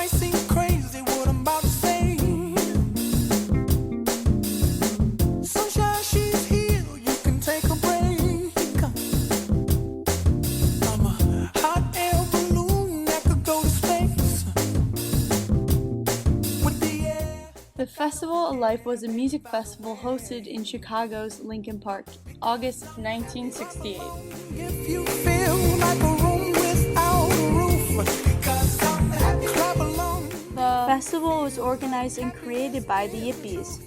might seem crazy what I'm about to say. Sunshine, she's here, you can take a break. I'm a hot air balloon that could go to space with the air. The Festival of Life was a music festival hosted in Chicago's Lincoln Park, August 1968. If you feel like a room without a roof, clap along. The festival was organized and created by the Yippies.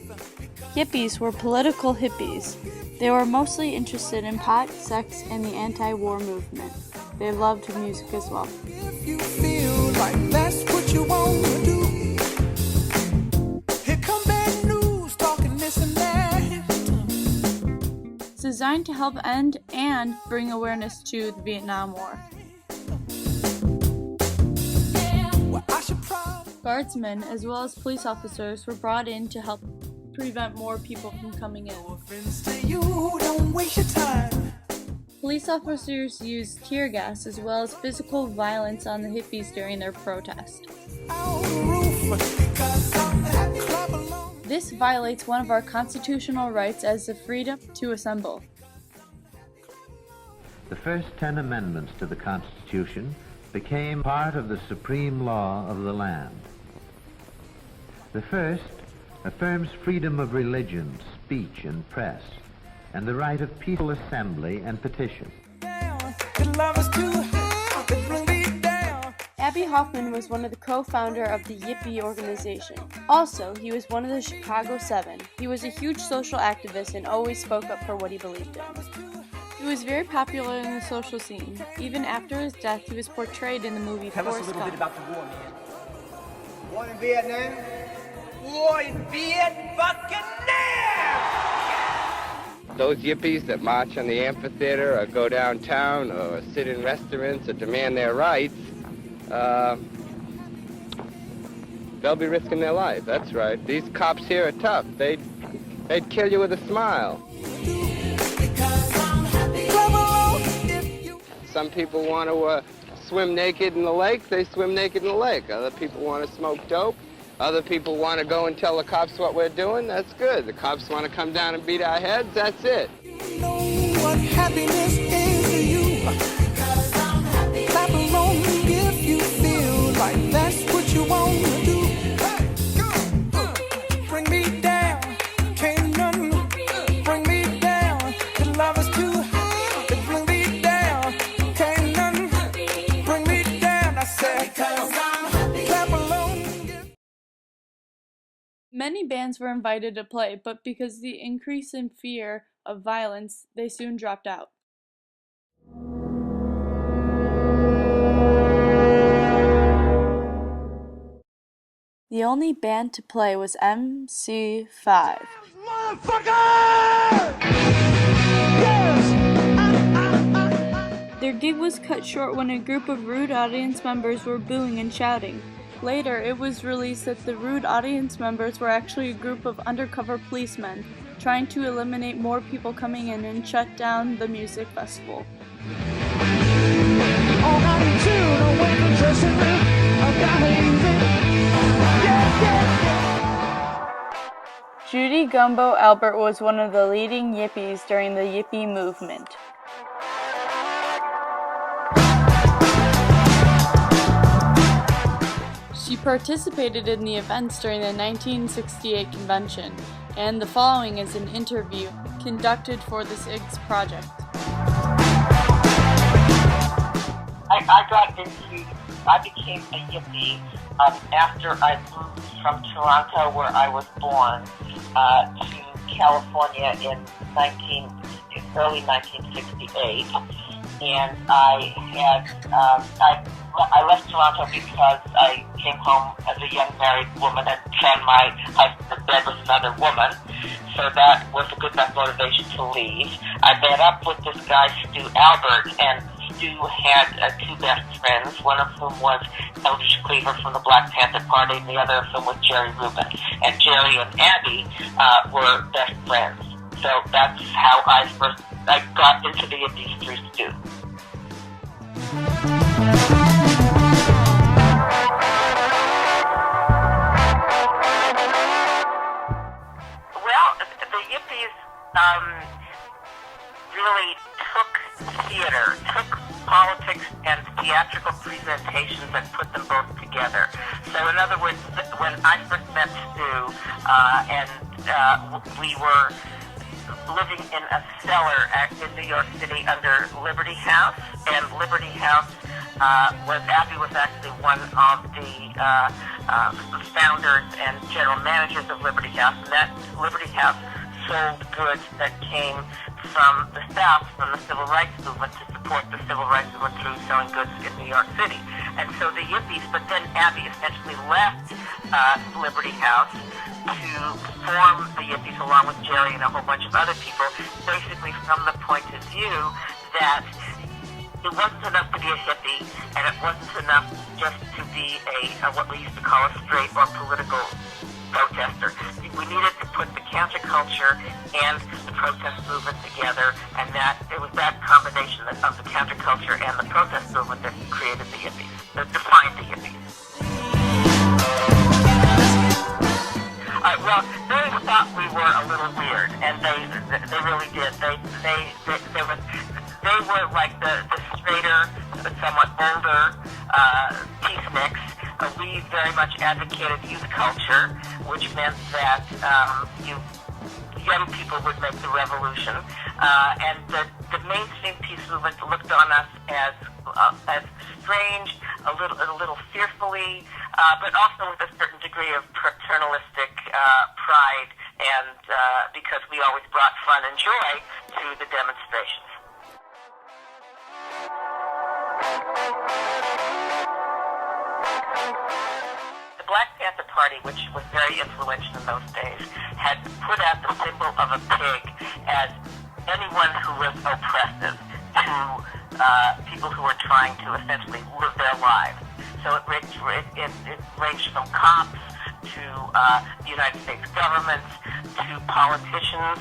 Yippies were political hippies. They were mostly interested in pot, sex, and the anti-war movement. They loved music as well. If you feel like that's what you want to do, here come bad news talking this and that. It's designed to help end and bring awareness to the Vietnam War. Well, I should probably Guardsmen as well as police officers were brought in to help prevent more people from coming in. offense to you, don't waste your time. Police officers used tear gas as well as physical violence on the hippies during their protest. Out the roof, clap along. This violates one of our constitutional rights as the freedom to assemble. The first 10 amendments to the Constitution became part of the supreme law of the land. The first affirms freedom of religion, speech, and press, and the right of peaceful assembly and petition. Down, your love is too high, it bring me down. Abby Hoffman was one of the co-founder of the Yippie organization. Also, he was one of the Chicago Seven. He was a huge social activist and always spoke up for what he believed in. He was very popular in the social scene. Even after his death, he was portrayed in the movie Tell us a Forrest little Gump. bit about the war, man. War in Vietnam? War in Vietnam! Those yippies that march on the amphitheater or go downtown or sit in restaurants or demand their rights, they'll be risking their life, that's right. These cops here are tough. They'd kill you with a smile. Some people want to swim naked in the lake, they swim naked in the lake. Other people want to smoke dope. Other people want to go and tell the cops what we're doing, that's good. The cops want to come down and beat our heads, that's it. You know what happiness is to you. Clap along if you feel like that's what you want to do. Bring me down, can't none bring me down. Your love is too high, it bring me down. Can't none bring me down. I said, clap along. Many bands were invited to play, but because of the increase in fear of violence, they soon dropped out. The only band to play was MC5. Their gig was cut short when a group of rude audience members were booing and shouting. Later, it was released that the rude audience members were actually a group of undercover policemen trying to eliminate more people coming in and shut down the music festival. Judy Gumbo Albert was one of the leading Yippies during the Yippie movement. She participated in the events during the 1968 convention, and the following is an interview conducted for the SIGS project. I became a Yippie after I moved from Toronto, where I was born, to California in early 1968. And I left Toronto because I came home as a young married woman and found my husband in bed with another woman. So that was a good enough motivation to leave. I met up with this guy, Stu Albert, and Stu had two best friends, one of whom was Eldridge Cleaver from the Black Panther Party, and the other of whom was Jerry Rubin. And Jerry and Abby were best friends. So that's how I got into the Yippies through Stu. theatrical presentations that put them both together. So in other words, when I first met Stu, we were living in a cellar in New York City under Liberty House, and Liberty House Abby was actually one of the founders and general managers of Liberty House, and that Liberty House sold goods that came from the South, from the Civil Rights Movement, to support the Civil Rights Movement through selling goods in New York City. And so the Yippies, but then Abby essentially left Liberty House to form the Yippies along with Jerry and a whole bunch of other people, basically from the point of view that it wasn't enough to be a hippie, and it wasn't enough just to be a what we used to call a straight or political protester. We needed to put the counterculture and the protest movement together, and that it was that combination of the counterculture and the protest movement that created the Yippies, that defined the Yippies. Well, they thought we were a little weird, and they really did. They were like the straighter, somewhat older peaceniks. We very much advocated youth culture, which meant that young people would make the revolution, and the mainstream peace movement looked on us as strange, a little fearfully, but also with a certain degree of paternalistic pride, and because we always brought fun and joy to the demonstrations. The Black Panther Party, which was very influential in those days, had put out the symbol of a pig as anyone who was oppressive to people who were trying to essentially live their lives. So it ranged from cops to the United States government to politicians,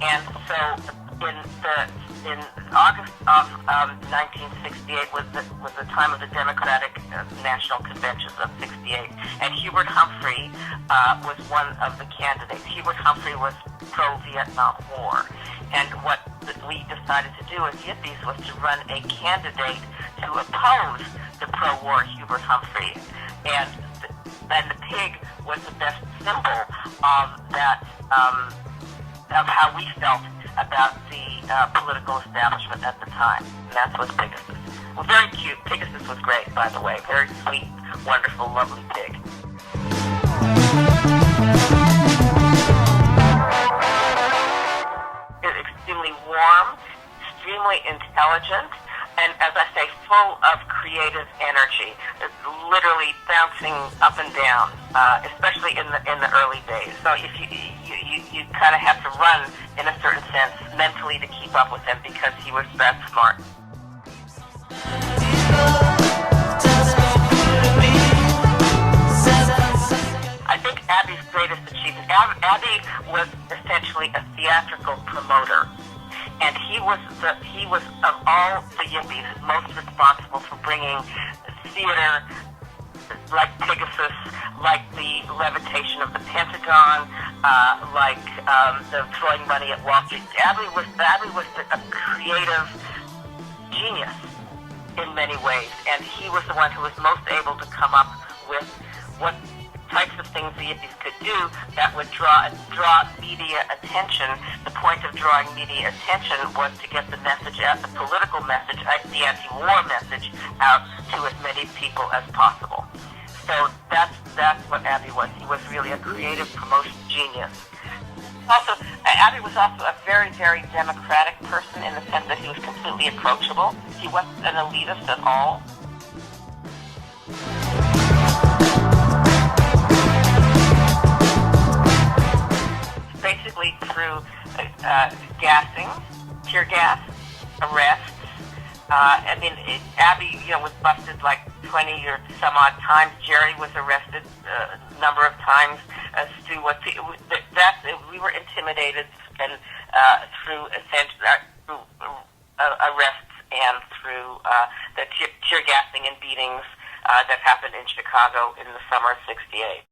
and so in August of 1968 was the time of the Democratic National Conventions of '68, and Hubert Humphrey was one of the candidates. Hubert Humphrey was pro-Vietnam War, and what we decided to do as Yippies was to run a candidate to oppose the pro-war Hubert Humphrey, and the pig was the best symbol of that, of how we felt about the political establishment at the time. And that's what Pegasus. Well, very cute. Pegasus was great, by the way. Very sweet, wonderful, lovely pig. Extremely warm, extremely intelligent, and as I say, full of creative energy, literally bouncing up and down, especially in the early days. So if you kind of have to run, in a certain sense, mentally to keep up with him because he was that smart. I think Abby's greatest achievement, Abby was essentially a theatrical promoter. And he was of all the Yippies most responsible for bringing theater like Pegasus, like the levitation of the Pentagon, like the throwing money at Wall Street. Abby was a creative genius in many ways, and he was the one who was most able to come up with what types of things the Yippies could do that would draw media attention. The point of drawing media attention was to get the message out, the political message, the anti-war message out to as many people as possible. So that's what Abby was. He was really a creative promotion genius. Also, Abby was also a very, very democratic person in the sense that he was completely approachable. He wasn't an elitist at all. Basically through gassing, tear gas, arrests. Abby, was busted like 20 or some odd times. Jerry was arrested a number of times. Stu was. We were intimidated and through arrests and through the tear gassing and beatings that happened in Chicago in the summer of '68.